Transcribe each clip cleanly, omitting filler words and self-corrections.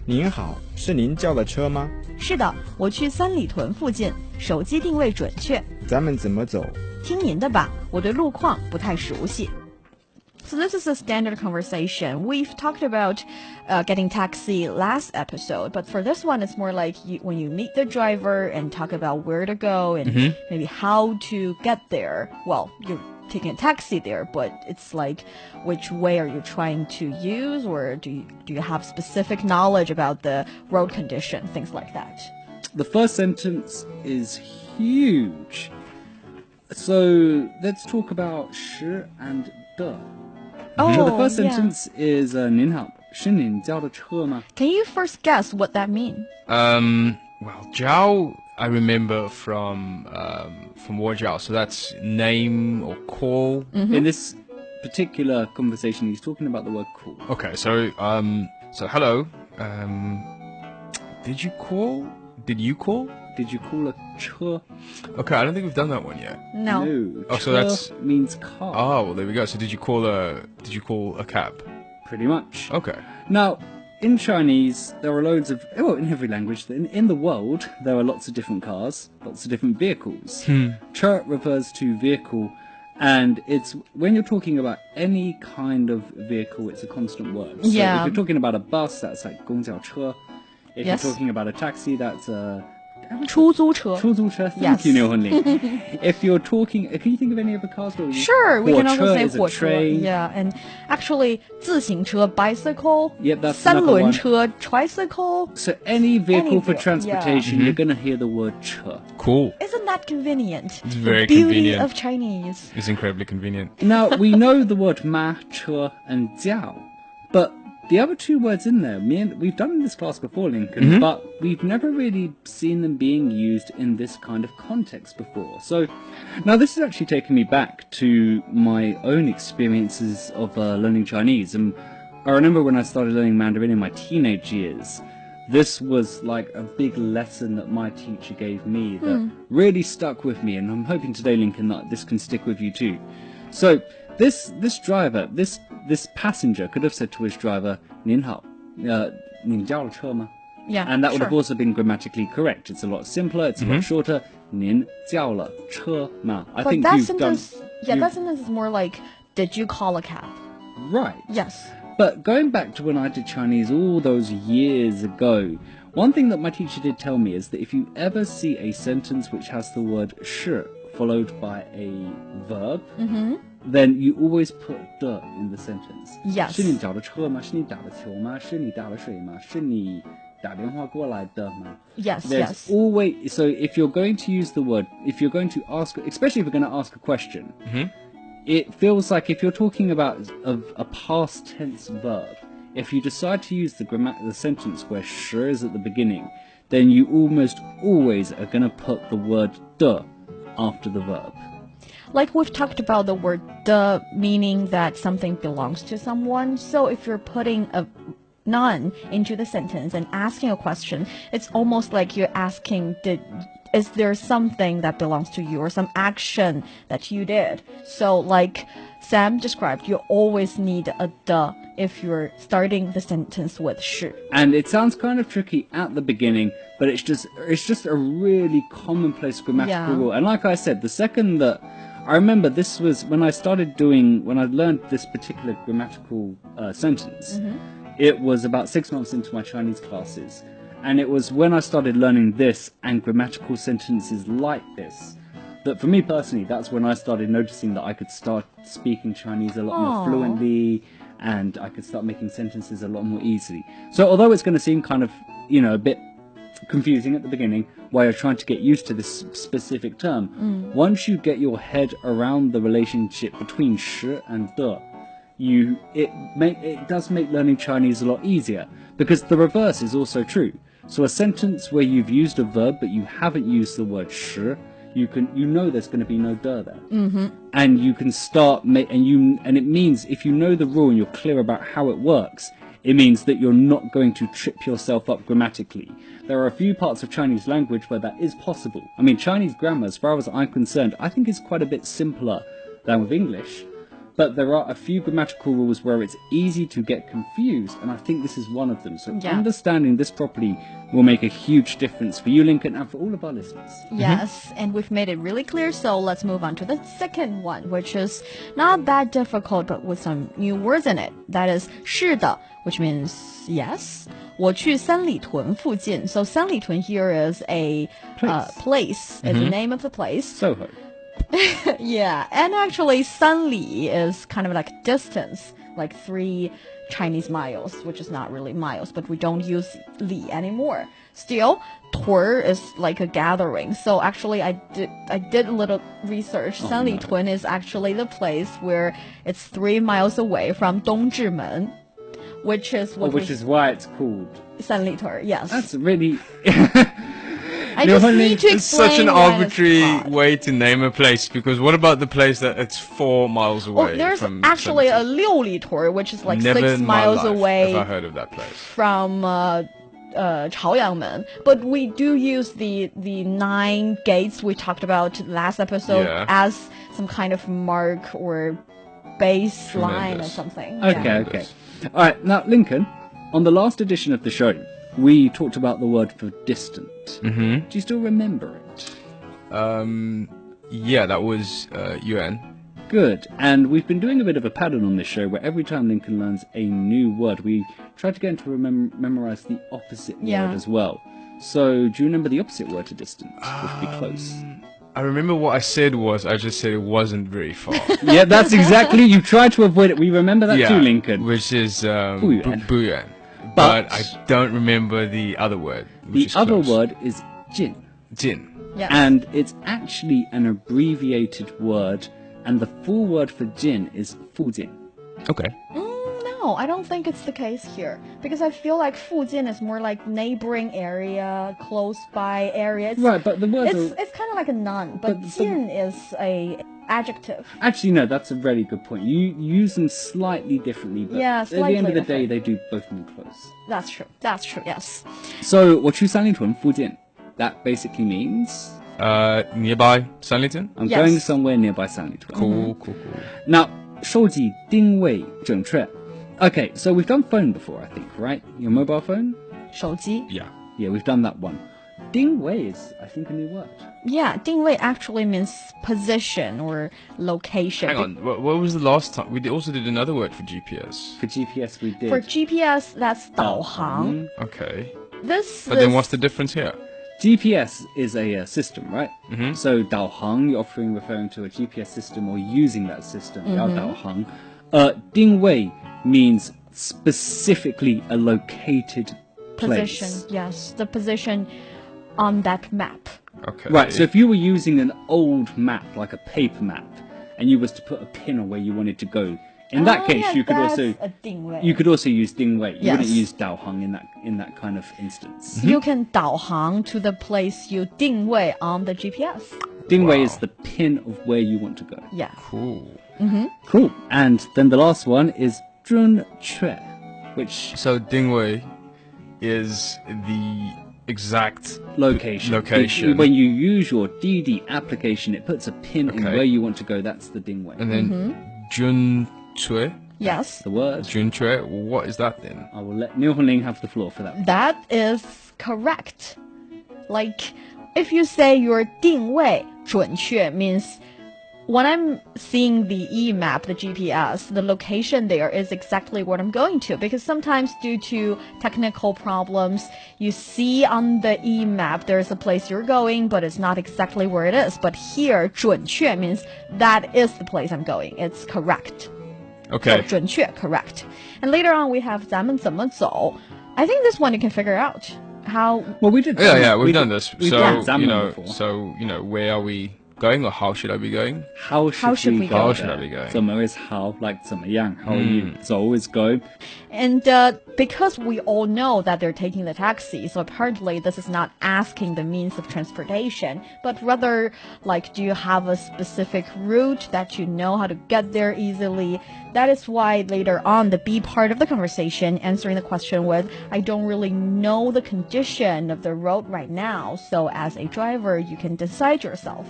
您好，是您叫的车吗？是的，我去三里屯附近，手机定位准确。咱们怎么走？听您的吧，我对路况不太熟悉。So this is a standard conversation. We've talked about getting taxi last episode, but for this one, it's more like when you meet the driver and talk about where to go and maybe how to get there. Well, you're taking a taxi there, but it's like which way are you trying to use, or do you have specific knowledge about the road condition, things like that? The first sentence is huge. So let's talk about 是 and 的. So the first sentence is 您好，是您叫的车吗? Can you first guess what that means? Well, jiào I remember from jiào, so that's name or call. In this particular conversation, he's talking about the word call. Okay, so hello. Did you call? Did you call? Did you call a 车? Okay, I don't think we've done that one yet. No. Oh, so that's means car. Oh, well, there we go. So did you call a cab? Pretty much. Okay. Now, in Chinese, there are loads of, well, in every language, in the world, there are lots of different cars, lots of different vehicles. Che refers to vehicle, and it's, when you're talking about any kind of vehicle, it's a constant word. So if you're talking about a bus, that's like 公交车. If you're talking about a taxi, that's a 出租车. Thank you, Neil Hunley. If you're talking, can you think of any other cars? Sure, we can also say 火车. train. Yeah, and actually, 自行车 bicycle. Yep, that's 三 another 轮 one. 车 tricycle. So any vehicle for vehicle, transportation, you're going to hear the word 车. Cool. Isn't that convenient? It's very the beauty convenient. of Chinese. It's incredibly convenient. Now, we know the word ma, 车, and jiào, but the other two words in there, we've done this class before, Lincoln, but we've never really seen them being used in this kind of context before. So now this is actually taking me back to my own experiences of learning Chinese. And I remember when I started learning Mandarin in my teenage years, this was like a big lesson that my teacher gave me that really stuck with me. And I'm hoping today, Lincoln, that this can stick with you too. So this driver, this passenger could have said to his driver, 您好, 您叫的车吗? Yeah, and that would have also been grammatically correct. It's a lot simpler, it's a lot shorter. 您叫了车吗? I But think that you've sentence, done... that sentence is more like, did you call a cab? Right. Yes. But going back to when I did Chinese all those years ago, one thing that my teacher did tell me is that if you ever see a sentence which has the word 是 followed by a verb, then you always put 的 in the sentence. Yes. 是你找的车吗？是你打的球吗？是你打的水吗？是你打电话过来的吗? Yes, There's yes. always, so if you're going to use the word, if you're going to ask, especially if you're going to ask a question, it feels like if you're talking about a past tense verb, if you decide to use the sentence where 是 is at the beginning, then you almost always are going to put the word 的 after the verb. Like we've talked about the word "de" meaning that something belongs to someone. So if you're putting a none into the sentence and asking a question, it's almost like you're asking, is there something that belongs to you or some action that you did? So like Sam described, you always need a "de" if you're starting the sentence with 是. And it sounds kind of tricky at the beginning, but it's just a really commonplace grammatical rule. And like I said, the second that I remember this was when I learned this particular grammatical sentence. It was about 6 months into my Chinese classes. And it was when I started learning this and grammatical sentences like this, that for me personally, that's when I started noticing that I could start speaking Chinese a lot more fluently, and I could start making sentences a lot more easily. So although it's going to seem kind of, a bit confusing at the beginning while you're trying to get used to this specific term, once you get your head around the relationship between 是 and 的, it does make learning Chinese a lot easier, because the reverse is also true. So a sentence where you've used a verb but you haven't used the word 是, you know there's going to be no 的 there, and you can start and it means if you know the rule and you're clear about how it works, it means that you're not going to trip yourself up grammatically. There are a few parts of Chinese language where that is possible. I mean, Chinese grammar, as far as I'm concerned, I think is quite a bit simpler than with English. but there are a few grammatical rules where it's easy to get confused, and I think this is one of them. So understanding this properly will make a huge difference for you, Lincoln, and for all of our listeners. Yes, and we've made it really clear, so let's move on to the second one, which is not that difficult, but with some new words in it. That is 是的, which means yes. 我去三里屯附近. So 三里屯 here is a place. It's the name of the place. Soho. Yeah, and actually 三里 is kind of like distance, like 3 Chinese miles, which is not really miles, but we don't use li anymore. Still, 屯 is like a gathering. So actually, I did a little research. 三里屯 is actually the place where it's 3 miles away from 东直门, which is why it's called 三里屯. Yes, that's really. I just need to explain It's such an why arbitrary it's called. way to name a place, because what about the place that it's 4 miles away? Well, there's from actually a 70? 六里屯, which is like Never 6 in my miles life away have I heard of that place. from 朝阳门. But we do use the 9 gates we talked about last episode as some kind of mark or baseline or Tremendous. something. Okay. All right, now Lincoln, on the last edition of the show, we talked about the word for distant. Do you still remember it? Yeah, that was yuan. Good. And we've been doing a bit of a pattern on this show where every time Lincoln learns a new word, we try to get him to memorize the opposite word as well. So, do you remember the opposite word to distant, which would be close? I remember what I said was, I just said it wasn't very far. Yeah, that's exactly, you tried to avoid it. We remember that too, Lincoln. Which is Buyuan. buyuan. But I don't remember the other word. The other word is jin. Jin. Yes. And it's actually an abbreviated word, and the full word for jin is fùjìn. Okay. No, I don't think it's the case here. Because I feel like 附近 is more like neighboring area, close by area. Right, but the word It's kind of like a noun, but 近 is a adjective. Actually, no, that's a very good point. You use them slightly differently, but at the end of the day, they do both mean close. That's true. That's true, yes. So, 我去三里屯附近, that basically means Nearby 三里屯? I'm Yes. going somewhere nearby 三里屯. Cool. Now, 手机定位准确. Okay, so we've done phone before, I think, right? Your mobile phone? 手机. Yeah. Yeah, we've done that one. 定位 is, I think, a new word. Yeah, 定位 actually means position or location. Hang on. What was the last time? We also did another word for GPS. For GPS, we did. For GPS, that's 导航. Okay. This But then what's the difference here? GPS is a system, right? So 导航, you're often referring to a GPS system or using that system. 导航. 定位 means specifically a located place. position, yes, the position on that map. Okay. Right, so if you were using an old map, like a paper map, and you was to put a pin on where you wanted to go, in that case, you could also a 定位. you could also use 定位. You wouldn't Yes. use 导航 in that kind of instance. You can 导航 to the place you 定位 on the GPS. 定位 is the pin of where you want to go. Yeah. Cool. Cool. And then the last one is 准确, which So dingwei is the exact location. When you use your DD application, it puts a pin in where you want to go. That's the 定位. and then junque. Yes. The word. Junque. What is that then? I will let Neil Ling have the floor for that. That is correct. Like, if you say your 定位准确 means when I'm seeing the e-map, the GPS, the location there is exactly what I'm going to. Because sometimes due to technical problems, you see on the e-map there's a place you're going, but it's not exactly where it is. But here, 准确 means that is the place I'm going. It's correct. Okay. So, 准确, correct. And later on we have 咱们怎么走. I think this one you can figure out. How... Well, we did. Yeah, we've done this. We've So done examine before. where are we going, or how should I be going? How should we go? How should I be going? 怎么 is how, like 怎么样, how are you? 走 is go. And because we all know that they're taking the taxi, so apparently this is not asking the means of transportation, but rather like, do you have a specific route that you know how to get there easily? That is why later on, the B part of the conversation, answering the question with, I don't really know the condition of the road right now, so as a driver, you can decide yourself.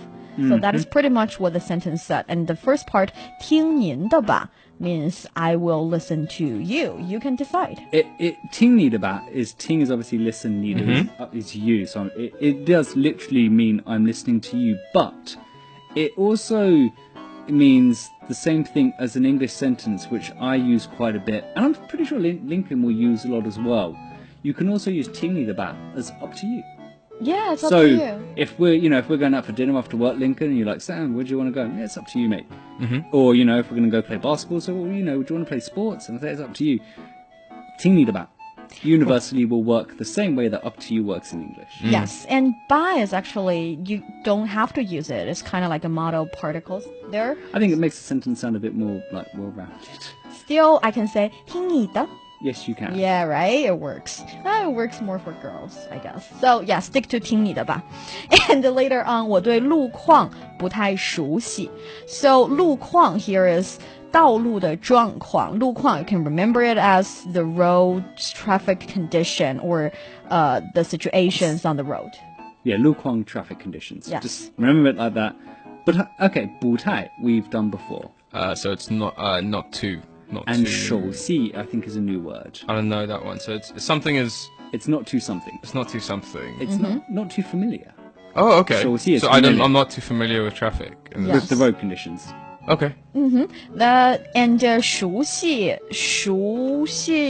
So that is pretty much what the sentence said. And the first part, 听您的吧 means I will listen to you. You can decide. Tīng您的吧 Tīng is obviously listen, ní is you. So it does literally mean I'm listening to you, but it also means the same thing as an English sentence, which I use quite a bit, and I'm pretty sure Lincoln will use a lot as well. You can also use 听你的吧 as up to you. Yeah, it's up So to you. if we're going out for dinner after work, Lincoln, and you're like, Sam, where do you want to go? Yeah, it's up to you, mate. Or if we're going to go play basketball, so do you want to play sports? And I say it's up to you. 听你的吧 universally will work the same way that up to you works in English. Yes, and ba is actually, you don't have to use it. It's kind of like a model particles there. I think it makes the sentence sound a bit more like well-rounded. Still, I can say 听你的. Yes, you can. Yeah, right? It works. It works more for girls, I guess. So, yeah, stick to 听你的吧. And later on, 我对路况不太熟悉. So, 路况 here is 道路的状况. 路况, you can remember it as the road's traffic condition or the situations on the road. Yeah, lùkuàng traffic conditions. Yes. Just remember it like that. But, okay, 不太 we've done before. So it's not too. And shǒuxī, I think, is a new word. I don't know that one. So it's something is. It's not too something. It's not too something. It's not too familiar. Oh, okay. Shǒuxī is so familiar. I'm not too familiar with traffic. Yes. With the road conditions. Okay. And 熟悉,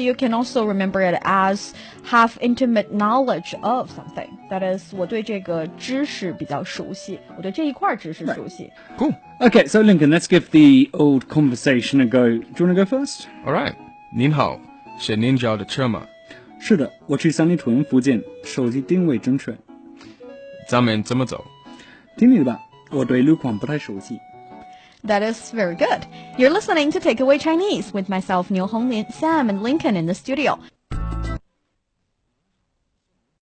you can also remember it as have intimate knowledge of something. That is, 我对这个知识比较熟悉，我对这一块知识熟悉。 Cool. Okay, so Lincoln, let's give the old conversation a go. Do you want to go first? All right. 您好，是您叫的车吗？是的，我去三里屯附近，手机定位准确。咱们怎么走？听你的吧，我对路况不太熟悉。 That is very good. You're listening to Takeaway Chinese with myself, Niu Honglin, Sam, and Lincoln in the studio.